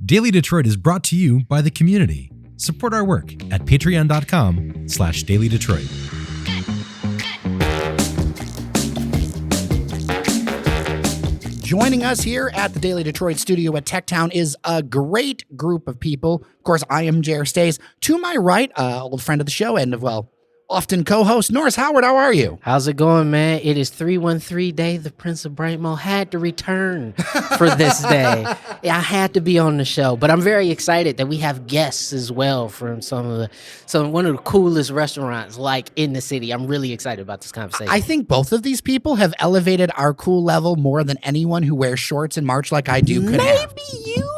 Daily Detroit is brought to you by the community. Support our work at patreon.com/dailydetroit. Joining us here at the Daily Detroit studio at Techtown is a great group of people. Of course, I am Jer Stays. To my right, old friend of the show and, well, often co-host, Norris Howard. How are you? How's it going, man? It is 313 day. The Prince of Brightmo had to return for this day. I had to be on the show, but I'm very excited that we have guests as well from one of the coolest restaurants like in the city. I'm really excited about this conversation. I think both of these people have elevated our cool level more than anyone who wears shorts in March like I do could have. Maybe you?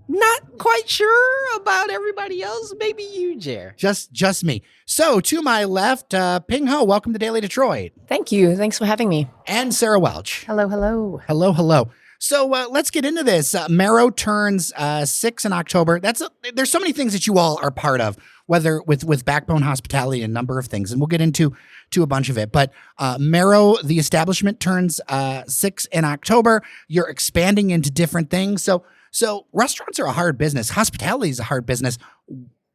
Not quite sure about everybody else. Maybe you, Jer. Just me. So to my left, Ping Ho, welcome to Daily Detroit. Thank you. Thanks for having me. And Sarah Welch. Hello, hello. Hello. So let's get into this. Marrow turns 6 in October. There's so many things that you all are part of, whether with Backbone Hospitality and a number of things, and we'll get into a bunch of it. But Marrow, the establishment, turns 6 in October. You're expanding into different things. So restaurants are a hard business. Hospitality is a hard business.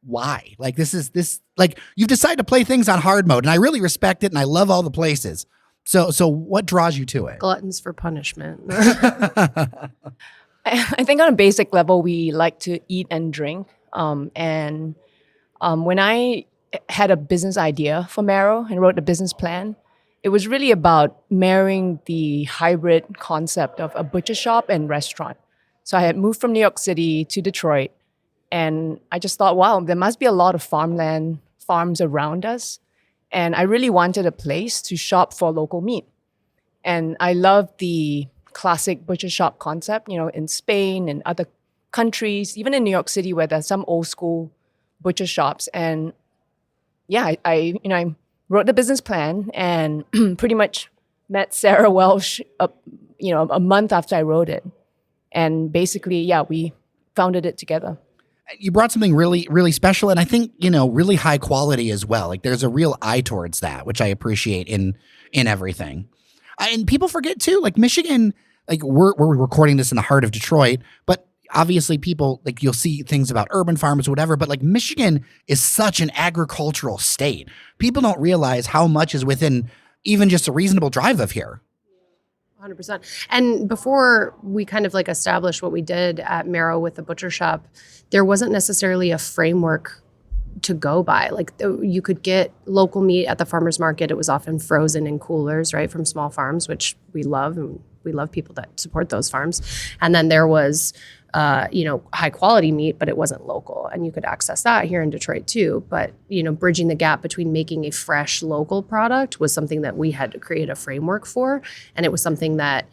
Why? Like you've decided to play things on hard mode, and I really respect it, and I love all the places. So what draws you to it? Gluttons for punishment. I think on a basic level, we like to eat and drink. When I had a business idea for Marrow and wrote the business plan, it was really about marrying the hybrid concept of a butcher shop and restaurant. So I had moved from New York City to Detroit, and I just thought, wow, there must be a lot of farms around us. And I really wanted a place to shop for local meat. And I love the classic butcher shop concept, in Spain and other countries, even in New York City, where there's some old school butcher shops. And yeah, I wrote the business plan and pretty much met Sarah Welch, a month after I wrote it. And basically, we founded it together. You brought something really, really special, and I think, really high quality as well. Like there's a real eye towards that, which I appreciate in everything. And people forget too, like Michigan, like we're recording this in the heart of Detroit, but obviously people, like you'll see things about urban farms or whatever, but like Michigan is such an agricultural state. People don't realize how much is within even just a reasonable drive of here. 100%. And before we kind of like established what we did at Marrow with the butcher shop, there wasn't necessarily a framework to go by. Like you could get local meat at the farmer's market. It was often frozen in coolers, right, from small farms, which we love, and we love people that support those farms. And then there was high quality meat, but it wasn't local. And you could access that here in Detroit too. But, bridging the gap between making a fresh local product was something that we had to create a framework for. And it was something that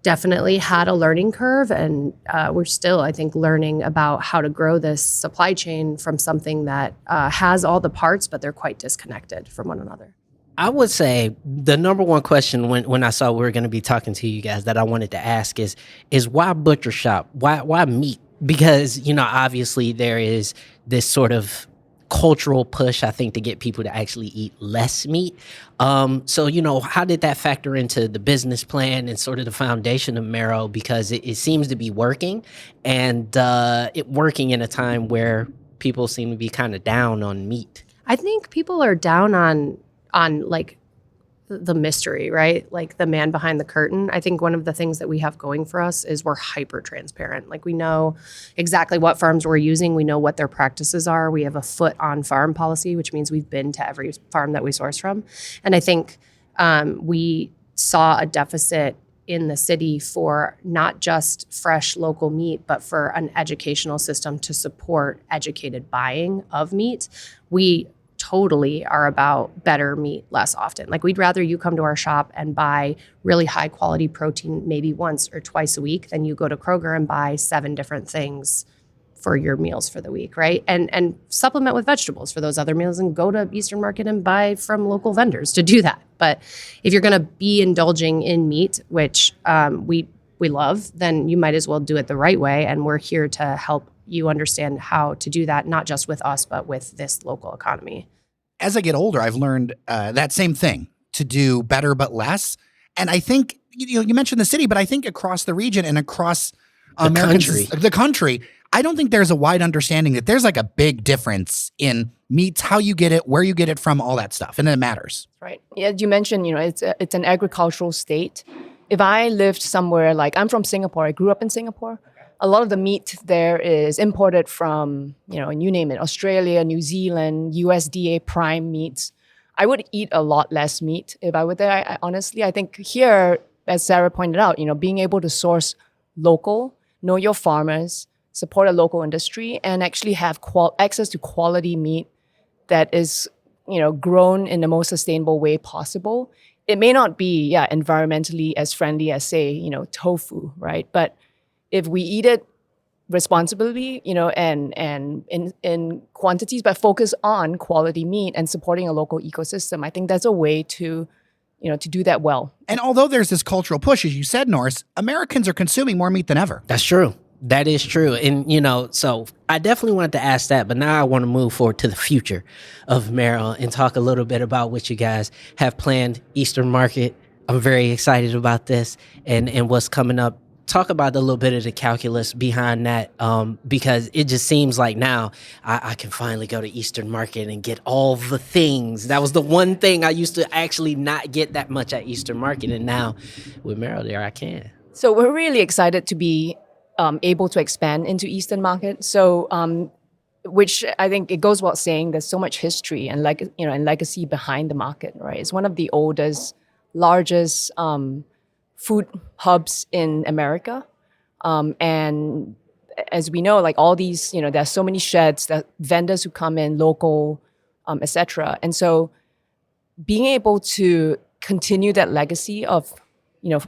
definitely had a learning curve. And we're still, I think, learning about how to grow this supply chain from something that has all the parts, but they're quite disconnected from one another. I would say the number one question when I saw we were going to be talking to you guys that I wanted to ask is why butcher shop? Why meat? Because, obviously there is this sort of cultural push, I think, to get people to actually eat less meat. So, how did that factor into the business plan and sort of the foundation of Marrow? Because it seems to be working, and it working in a time where people seem to be kind of down on meat. I think people are down on like the mystery, right? Like the man behind the curtain. I think one of the things that we have going for us is we're hyper transparent. Like we know exactly what farms we're using. We know what their practices are. We have a foot on farm policy, which means we've been to every farm that we source from. And I think we saw a deficit in the city for not just fresh local meat, but for an educational system to support educated buying of meat. We totally are about better meat less often. Like we'd rather you come to our shop and buy really high quality protein maybe once or twice a week than you go to Kroger and buy 7 different things for your meals for the week, right? And supplement with vegetables for those other meals and go to Eastern Market and buy from local vendors to do that. But if you're going to be indulging in meat, which we love, then you might as well do it the right way. And we're here to help you understand how to do that, not just with us, but with this local economy. As I get older, I've learned that same thing, to do better but less. And I think, you mentioned the city, but I think across the region and across the country, I don't think there's a wide understanding that there's like a big difference in meats, how you get it, where you get it from, all that stuff, and it matters. Right. Yeah, you mentioned, it's an agricultural state. If I lived somewhere like I'm from Singapore, I grew up in Singapore. A lot of the meat there is imported from, and you name it, Australia, New Zealand, USDA prime meats. I would eat a lot less meat if I were there. I honestly, I think here, as Sarah pointed out, being able to source local, know your farmers, support a local industry, and actually have access to quality meat that is, grown in the most sustainable way possible. It may not be, environmentally as friendly as, say, tofu, right? But if we eat it responsibly, and in quantities, but focus on quality meat and supporting a local ecosystem, I think that's a way to do that well. And although there's this cultural push, as you said, Norris, Americans are consuming more meat than ever. That's true. That is true. And, so I definitely wanted to ask that, but now I want to move forward to the future of Marrow and talk a little bit about what you guys have planned. Eastern Market. I'm very excited about this and what's coming up. Talk about a little bit of the calculus behind that, because it just seems like now I can finally go to Eastern Market and get all the things. That was the one thing I used to actually not get that much at Eastern Market, and now with Marrow there, I can. So we're really excited to be able to expand into Eastern Market. So, which I think it goes without saying, there's so much history and and legacy behind the market, right? It's one of the oldest, largest food hubs in America. And as we know, like all these, there's so many sheds, that vendors who come in, local, et cetera. And so being able to continue that legacy of,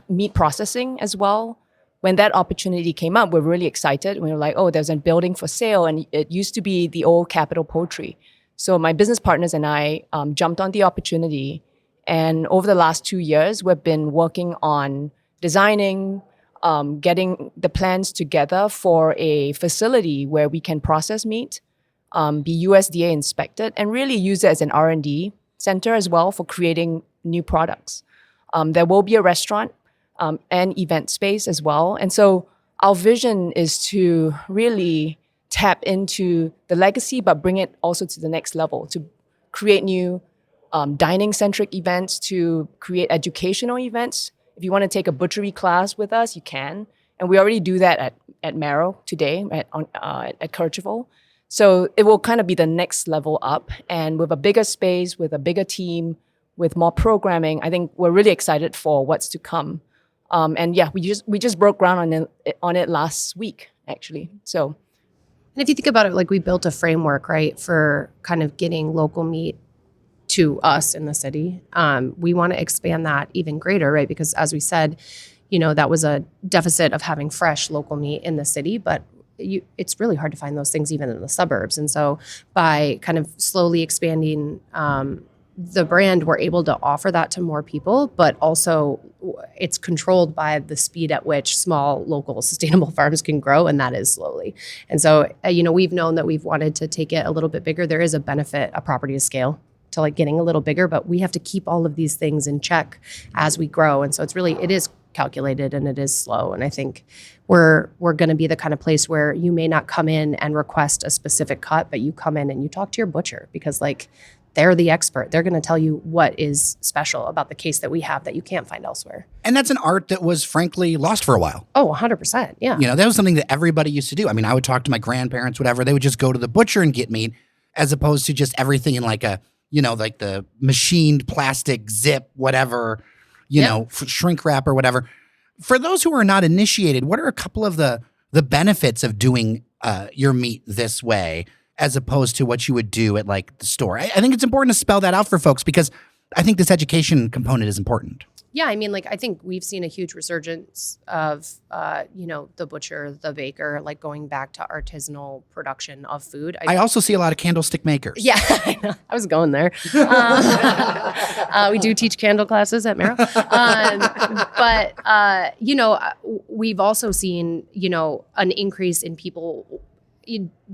meat processing as well, when that opportunity came up, we're really excited. We were like, oh, there's a building for sale. And it used to be the old Capitol Poultry. So my business partners and I jumped on the opportunity. And over the last 2 years, we've been working on designing, getting the plans together for a facility where we can process meat, be USDA inspected, and really use it as an R&D center as well for creating new products. There will be a restaurant and event space as well. And so our vision is to really tap into the legacy, but bring it also to the next level, to create new dining-centric events, to create educational events. If you want to take a butchery class with us, you can. And we already do that at Marrow today, at Kercheval. So it will kind of be the next level up. And with a bigger space, with a bigger team, with more programming, I think we're really excited for what's to come. And yeah, we just broke ground on it last week, actually. So, and if you think about it, like we built a framework, right, for kind of getting local meat to us in the city. We want to expand that even greater, right? Because as we said, that was a deficit of having fresh local meat in the city, but it's really hard to find those things even in the suburbs. And so by kind of slowly expanding the brand, we're able to offer that to more people, but also it's controlled by the speed at which small, local, sustainable farms can grow, and that is slowly. And so, we've known that we've wanted to take it a little bit bigger. There is a benefit, a property of scale, to like getting a little bigger, but we have to keep all of these things in check as we grow. And so it is calculated and it is slow. And I think we're going to be the kind of place where you may not come in and request a specific cut, but you come in and you talk to your butcher because like they're the expert. They're going to tell you what is special about the case that we have that you can't find elsewhere. And that's an art that was frankly lost for a while. Oh, 100%. Yeah. That was something that everybody used to do. I mean, I would talk to my grandparents, whatever. They would just go to the butcher and get meat as opposed to just everything in like a, like the machined plastic zip, whatever, shrink wrap or whatever. For those who are not initiated, what are a couple of the benefits of doing your meat this way as opposed to what you would do at like the store? I think it's important to spell that out for folks because I think this education component is important. Yeah, I mean, like, I think we've seen a huge resurgence of, the butcher, the baker, like going back to artisanal production of food. I also see a lot of candlestick makers. Yeah, I know. I was going there. We do teach candle classes at Marrow. We've also seen, an increase in people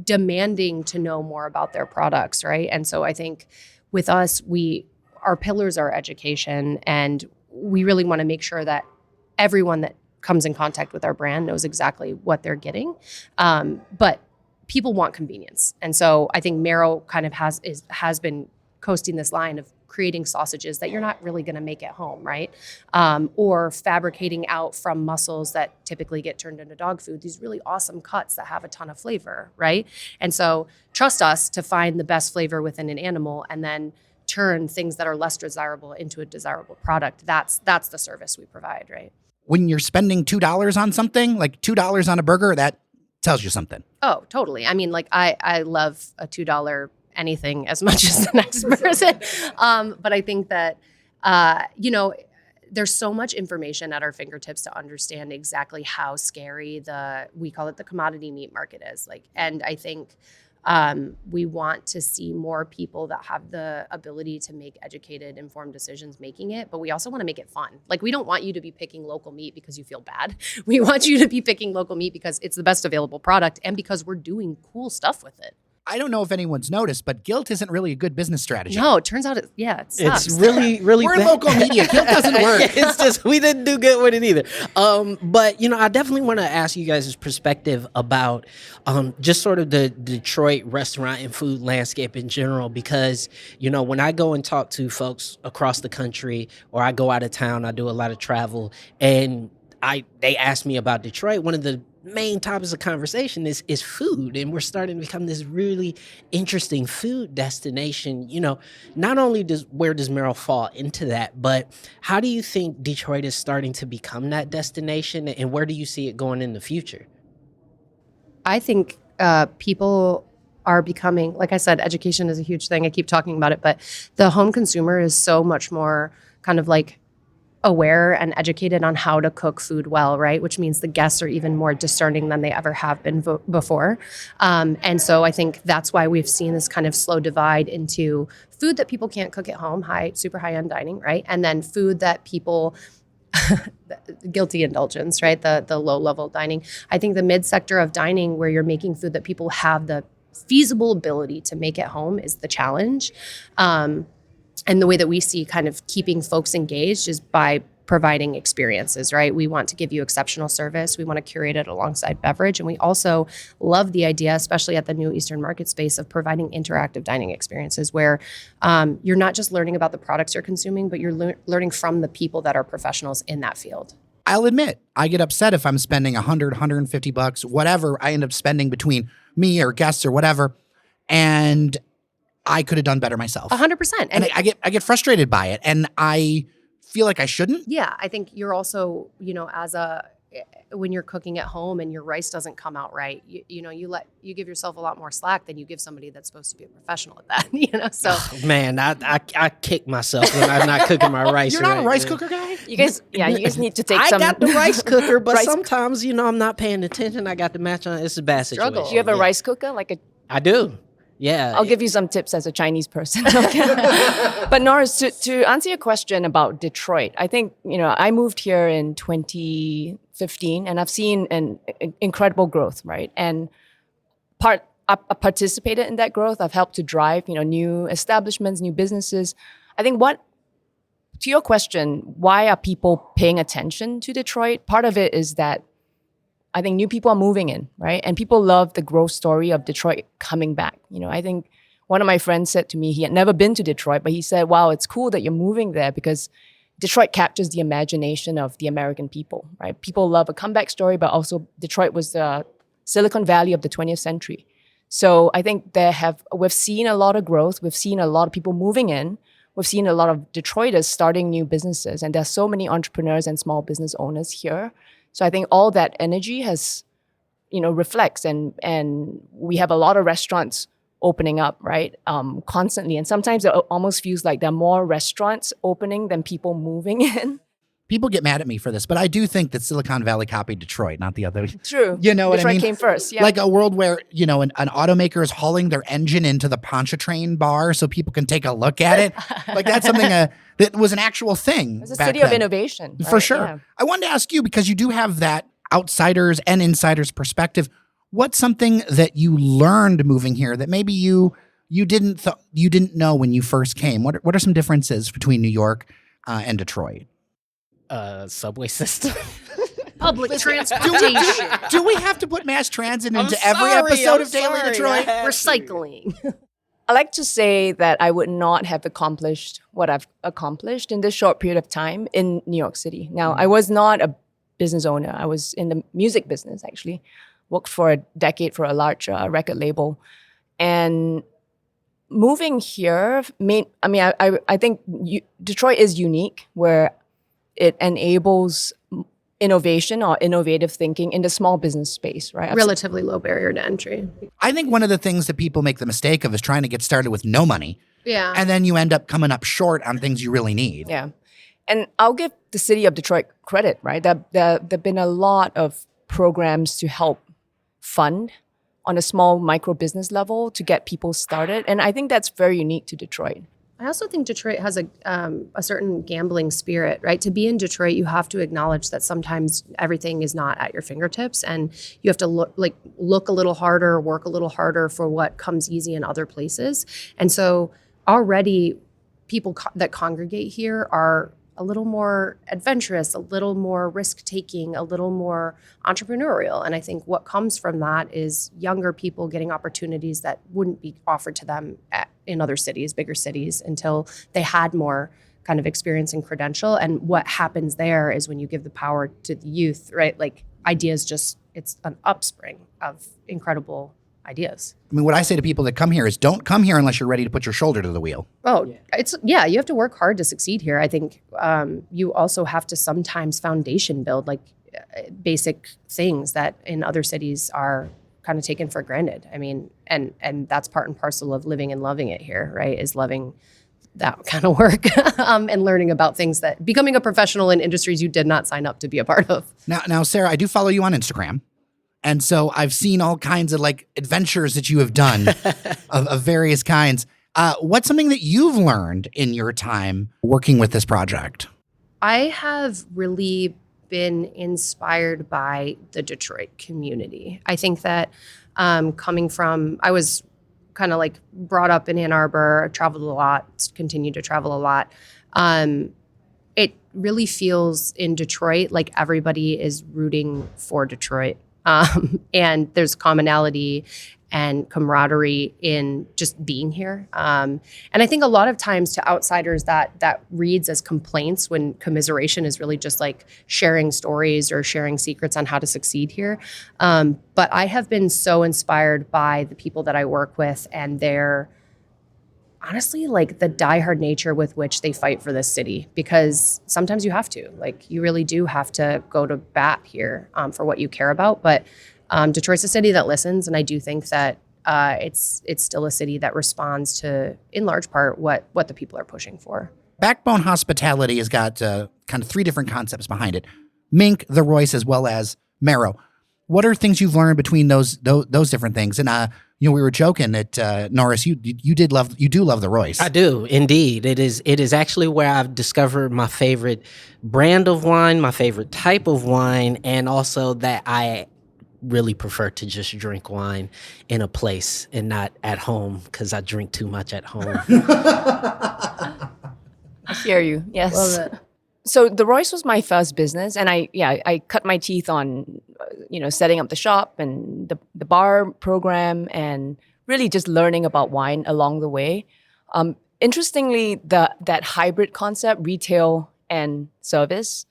demanding to know more about their products, right? And so I think with us, our pillars are education, and we really want to make sure that everyone that comes in contact with our brand knows exactly what they're getting. But people want convenience. And so I think Marrow kind of has been coasting this line of creating sausages that you're not really going to make at home, right? Or fabricating out from muscles that typically get turned into dog food, these really awesome cuts that have a ton of flavor, right? And so trust us to find the best flavor within an animal and then turn things that are less desirable into a desirable product. That's the service we provide, right? When you're spending $2 on something, like $2 on a burger, that tells you something. Oh, totally. I mean, like I love a $2 anything as much as the next person. But I think that, there's so much information at our fingertips to understand exactly how scary we call it the commodity meat market is. And I think we want to see more people that have the ability to make educated, informed decisions making it, but we also want to make it fun. Like, we don't want you to be picking local meat because you feel bad. We want you to be picking local meat because it's the best available product and because we're doing cool stuff with it. I don't know if anyone's noticed, but guilt isn't really a good business strategy. No, it turns out it sucks. It's really, really We're bad. local media. Guilt doesn't work. It's just, we didn't do good with it either. But, I definitely want to ask you guys' perspective about just sort of the Detroit restaurant and food landscape in general, because, when I go and talk to folks across the country or I go out of town, I do a lot of travel, and they ask me about Detroit. One of the main topics of conversation is food, and we're starting to become this really interesting food destination. Not only where does Marrow fall into that, but how do you think Detroit is starting to become that destination, and where do you see it going in the future? I think people are becoming, like I said, education is a huge thing. I keep talking about it, but the home consumer is so much more kind of like aware and educated on how to cook food well, right? Which means the guests are even more discerning than they ever have been before. And so I think that's why we've seen this kind of slow divide into food that people can't cook at home, super high-end dining, right? And then food that people, guilty indulgence, right? The low-level dining. I think the mid-sector of dining where you're making food that people have the feasible ability to make at home is the challenge. And the way that we see kind of keeping folks engaged is by providing experiences, right? We want to give you exceptional service. We want to curate it alongside beverage. And we also love the idea, especially at the new Eastern market space, of providing interactive dining experiences where you're not just learning about the products you're consuming, but you're learning from the people that are professionals in that field. I'll admit, I get upset if I'm spending $100, $150, whatever I end up spending between me or guests or whatever, and I could have done better myself. 100%. And I get frustrated by it, and I feel like I shouldn't. Yeah, I think you're also, when you're cooking at home and your rice doesn't come out right, you give yourself a lot more slack than you give somebody that's supposed to be a professional at that. So man, I kick myself when I'm not cooking my rice. You're not right, a rice man. cooker guy? You guys need to take I some. got the rice cooker, but rice sometimes, I'm not paying attention. I got the match on. It's a bad situation. Struggle. Do you have a Yeah. rice cooker? I do. Yeah. I'll give you some tips as a Chinese person. But Norris, to answer your question about Detroit, I think, I moved here in 2015 and I've seen an incredible growth, right? And I participated in that growth. I've helped to drive, new establishments, new businesses. I think to your question, why are people paying attention to Detroit? Part of it is that I think new people are moving in, right? And people love the growth story of Detroit coming back. I think one of my friends said to me, he had never been to Detroit, but he said, wow, it's cool that you're moving there because Detroit captures the imagination of the American people, right? People love a comeback story, but also Detroit was the Silicon Valley of the 20th century. So I think we've seen a lot of growth. We've seen a lot of people moving in. We've seen a lot of Detroiters starting new businesses. And there's so many entrepreneurs and small business owners here. So I think all that energy has, reflects, and we have a lot of restaurants opening up, right, constantly. And sometimes it almost feels like there are more restaurants opening than people moving in. People get mad at me for this, but I do think that Silicon Valley copied Detroit, not the other. True. You know what Detroit I mean? came first, yeah. Like a world where, an automaker is hauling their engine into the Pontchartrain bar so people can take a look at it. Like that's something that was an actual thing. It's a back city of then. innovation. For right? sure. Yeah. I wanted to ask you, because you do have that outsiders and insiders perspective. What's something that you learned moving here that maybe you didn't know when you first came? What are some differences between New York and Detroit? Subway system. Public transportation. Do we have to put mass transit into every episode of Daily Detroit? Recycling. I like to say that I would not have accomplished what I've accomplished in this short period of time in New York City. Now, I was not a business owner. I was in the music business, actually. Worked for a decade for a large record label. And moving here, I think Detroit is unique where it enables innovation or innovative thinking in the small business space, right? Relatively low barrier to entry. I think one of the things that people make the mistake of is trying to get started with no money. Yeah. And then you end up coming up short on things you really need. Yeah. And I'll give the city of Detroit credit, right? There have been a lot of programs to help fund on a small micro business level to get people started. And I think that's very unique to Detroit. I also think Detroit has a certain gambling spirit, right? To be in Detroit, you have to acknowledge that sometimes everything is not at your fingertips, and you have to look a little harder, work a little harder for what comes easy in other places. And so already people that congregate here are a little more adventurous, a little more risk-taking, a little more entrepreneurial. And I think what comes from that is younger people getting opportunities that wouldn't be offered to them in other cities, bigger cities, until they had more kind of experience and credential. And what happens there is when you give the power to the youth, right? Like ideas it's an upspring of incredible ideas. I mean, what I say to people that come here is don't come here unless you're ready to put your shoulder to the wheel. Oh, you have to work hard to succeed here. I think you also have to sometimes foundation build, like basic things that in other cities are kind of taken for granted. I mean, and that's part and parcel of living and loving it here, right? Is loving that kind of work and learning about things that becoming a professional in industries you did not sign up to be a part of. Now, Sarah, I do follow you on Instagram. And so I've seen all kinds of like adventures that you have done of various kinds. What's something that you've learned in your time working with this project? I have really been inspired by the Detroit community. I think that I was kind of like brought up in Ann Arbor, traveled a lot, continued to travel a lot. It really feels in Detroit like everybody is rooting for Detroit. And there's commonality and camaraderie in just being here. And I think a lot of times to outsiders that reads as complaints when commiseration is really just like sharing stories or sharing secrets on how to succeed here. But I have been so inspired by the people that I work with and their honestly, like the diehard nature with which they fight for this city, because sometimes you have to, like, you really do have to go to bat here for what you care about. But Detroit's a city that listens, and I do think that it's still a city that responds to, in large part, what the people are pushing for. Backbone Hospitality has got kind of three different concepts behind it: Mink, the Royce, as well as Marrow. What are things you've learned between those different things? And we were joking that Norris, you do love the Royce. I do indeed. It is actually where I've discovered my favorite brand of wine, my favorite type of wine, and also that I really prefer to just drink wine in a place and not at home because I drink too much at home. I hear you. Yes. Love it. So the Royce was my first business, and I cut my teeth on, setting up the shop and the bar program, and really just learning about wine along the way. Interestingly, that hybrid concept, retail and service,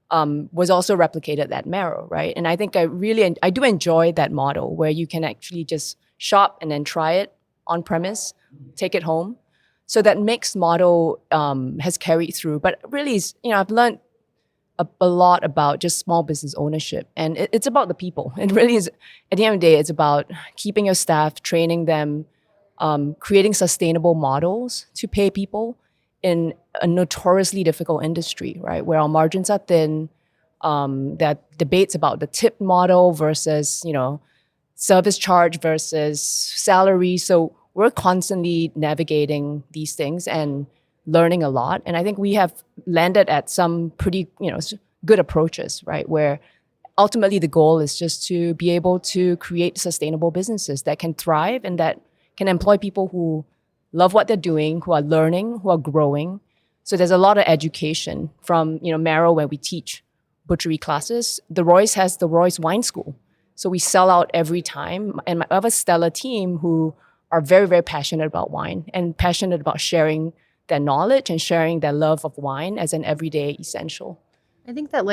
was also replicated at Marrow, right? And I think I do enjoy that model where you can actually just shop and then try it on premise, take it home. So that mixed model has carried through, but really, I've learned a lot about just small business ownership, and it's about the people. It really is. At the end of the day, it's about keeping your staff, training them, creating sustainable models to pay people in a notoriously difficult industry, right? Where our margins are thin. That debates about the tip model versus service charge versus salary. So we're constantly navigating these things and learning a lot. And I think we have landed at some pretty, good approaches, right? Where ultimately the goal is just to be able to create sustainable businesses that can thrive and that can employ people who love what they're doing, who are learning, who are growing. So there's a lot of education from, Marrow, where we teach butchery classes, the Royce has the Royce Wine School. So we sell out every time. And I have a stellar team who are very, very passionate about wine and passionate about sharing their knowledge and sharing their love of wine as an everyday essential. I think that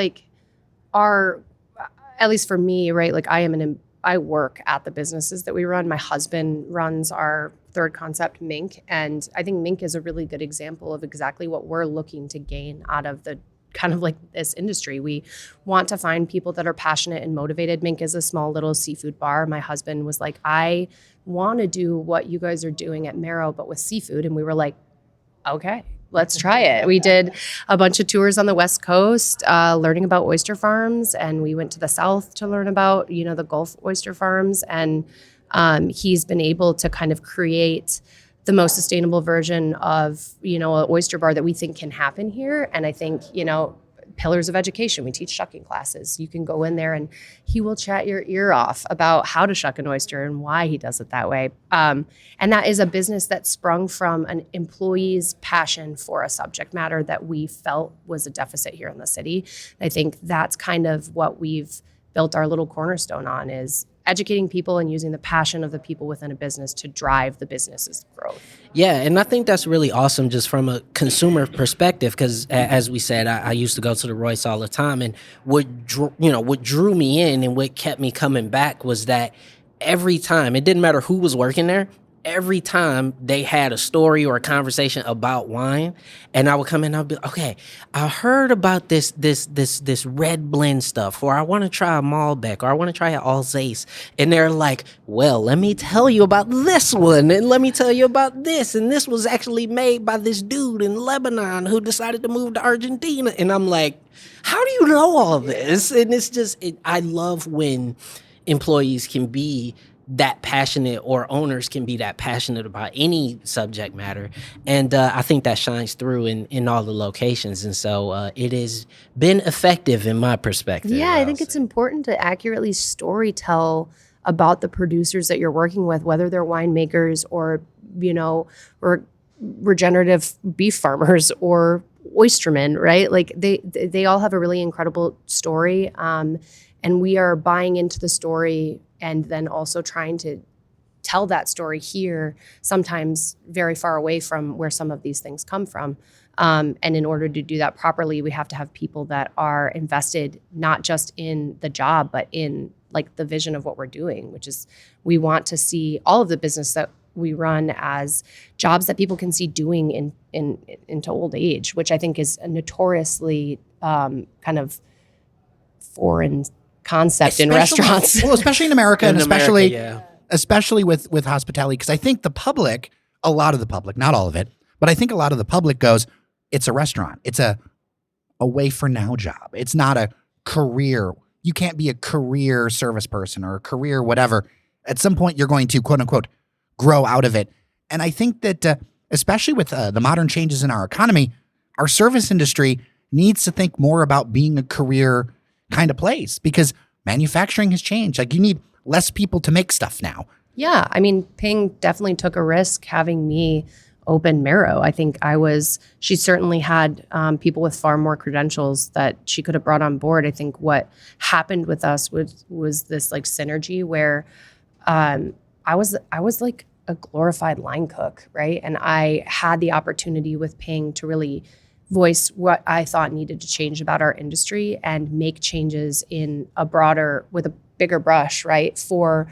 at least for me, right? Like I work at the businesses that we run. My husband runs our third concept, Mink. And I think Mink is a really good example of exactly what we're looking to gain out of the kind of like this industry. We want to find people that are passionate and motivated. Mink is a small little seafood bar. My husband was like, I want to do what you guys are doing at Marrow, but with seafood. And we were like, okay, let's try it. We did a bunch of tours on the West Coast, learning about oyster farms. And we went to the South to learn about, the Gulf oyster farms. And he's been able to kind of create the most sustainable version of, an oyster bar that we think can happen here. And I think, pillars of education. We teach shucking classes. You can go in there and he will chat your ear off about how to shuck an oyster and why he does it that way. And that is a business that sprung from an employee's passion for a subject matter that we felt was a deficit here in the city. I think that's kind of what we've built our little cornerstone on, is educating people and using the passion of the people within a business to drive the business's growth. Yeah, and I think that's really awesome just from a consumer perspective, because as we said, I used to go to the Royce all the time, and what drew me in and what kept me coming back was that every time, it didn't matter who was working there, every time they had a story or a conversation about wine, and I would come in and I'd be, okay, I heard about this red blend stuff, or I want to try a Malbec, or I want to try an Alsace. And they're like, well, let me tell you about this one, and let me tell you about this. And this was actually made by this dude in Lebanon who decided to move to Argentina. And I'm like, how do you know all this? And it's just, I love when employees can be that passionate, or owners can be that passionate about any subject matter. And I think that shines through in all the locations. And so it has been effective in my perspective. Yeah, I think it's important to accurately storytell about the producers that you're working with, whether they're winemakers or, or regenerative beef farmers or oystermen, right? Like they all have a really incredible story. And we are buying into the story and then also trying to tell that story here, sometimes very far away from where some of these things come from. And in order to do that properly, we have to have people that are invested not just in the job, but in like the vision of what we're doing, which is we want to see all of the business that we run as jobs that people can see doing into old age, which I think is a notoriously kind of foreign concept in restaurants. Well, especially in America, and especially with hospitality, because I think the public, a lot of the public, not all of it, but I think a lot of the public goes, it's a restaurant. It's a way for now job. It's not a career. You can't be a career service person or a career whatever. At some point, you're going to, quote unquote, grow out of it. And I think that especially with the modern changes in our economy, our service industry needs to think more about being a career kind of place, because manufacturing has changed. Like, you need less people to make stuff now. Yeah. I mean, Ping definitely took a risk having me open Marrow. I think she certainly had people with far more credentials that she could have brought on board. I think what happened with us was this like synergy where I was like a glorified line cook, right? And I had the opportunity with Ping to really voice what I thought needed to change about our industry and make changes with a bigger brush, right, for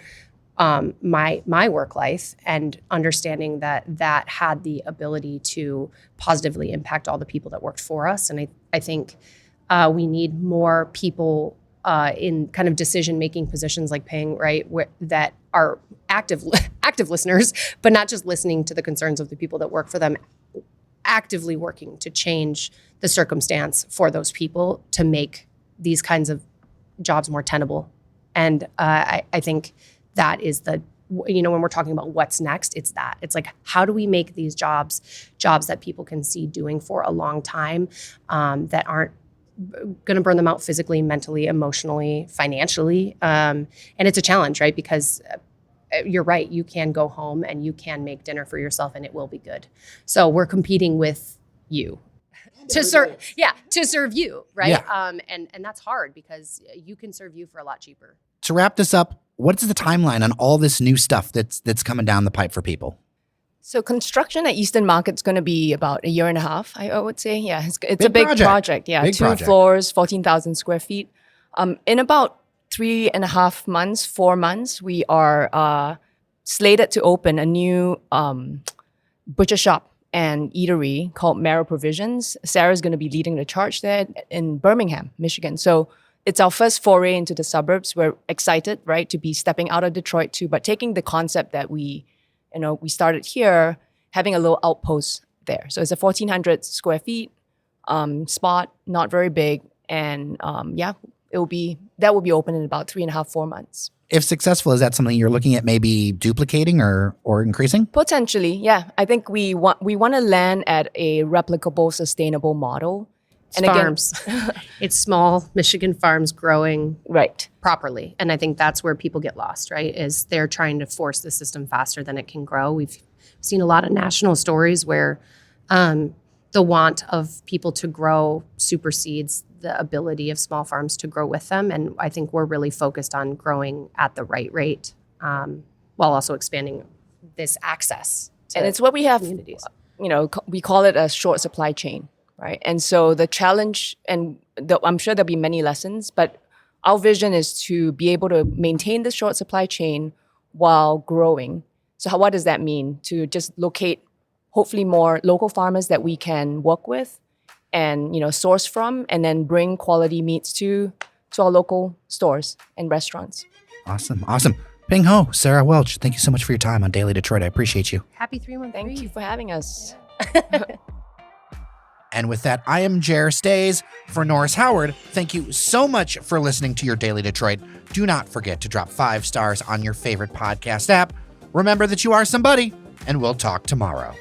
my work life, and understanding that had the ability to positively impact all the people that worked for us. And I think we need more people in kind of decision-making positions like Ping, right, that are active listeners, but not just listening to the concerns of the people that work for them, actively working to change the circumstance for those people to make these kinds of jobs more tenable. And I think that is when we're talking about what's next, it's like, how do we make these jobs that people can see doing for a long time, that aren't going to burn them out physically, mentally, emotionally, financially. And it's a challenge, right? Because you're right. You can go home and you can make dinner for yourself and it will be good. So we're competing with you. to serve you, right? Yeah. And that's hard because you can serve you for a lot cheaper. To wrap this up, what's the timeline on all this new stuff that's coming down the pipe for people? So construction at Eastern Market's going to be about a year and a half, I would say. Yeah, it's a big project. Yeah, Big 2 project. floors, 14,000 square feet. In about 3.5 months, 4 months, we are slated to open a new butcher shop and eatery called Marrow Provisions. Sarah's going to be leading the charge there in Birmingham, Michigan. So it's our first foray into the suburbs. We're excited, right, to be stepping out of Detroit too, but taking the concept that we started here, having a little outpost there. So it's a 1,400 square feet spot, not very big, and that will be open in about 3.5, 4 months. If successful, is that something you're looking at maybe duplicating or increasing? Potentially, yeah. I think we want to land at a replicable, sustainable model. And farms. It's small Michigan farms growing right properly. And I think that's where people get lost, right? Is they're trying to force the system faster than it can grow. We've seen a lot of national stories where the want of people to grow supersedes the ability of small farms to grow with them. And I think we're really focused on growing at the right rate while also expanding this access to and it's what we have, communities. We call it a short supply chain. Right. And so the challenge, and I'm sure there'll be many lessons, but our vision is to be able to maintain the short supply chain while growing. So what does that mean? To just locate hopefully more local farmers that we can work with and, source from, and then bring quality meats to our local stores and restaurants. Awesome. Ping ho, Sarah Welch, thank you so much for your time on Daily Detroit. I appreciate you. Happy 313. Thank you for having us. And with that, I am Jer Stays for Norris Howard. Thank you so much for listening to your Daily Detroit. Do not forget to drop 5 stars on your favorite podcast app. Remember that you are somebody, and we'll talk tomorrow.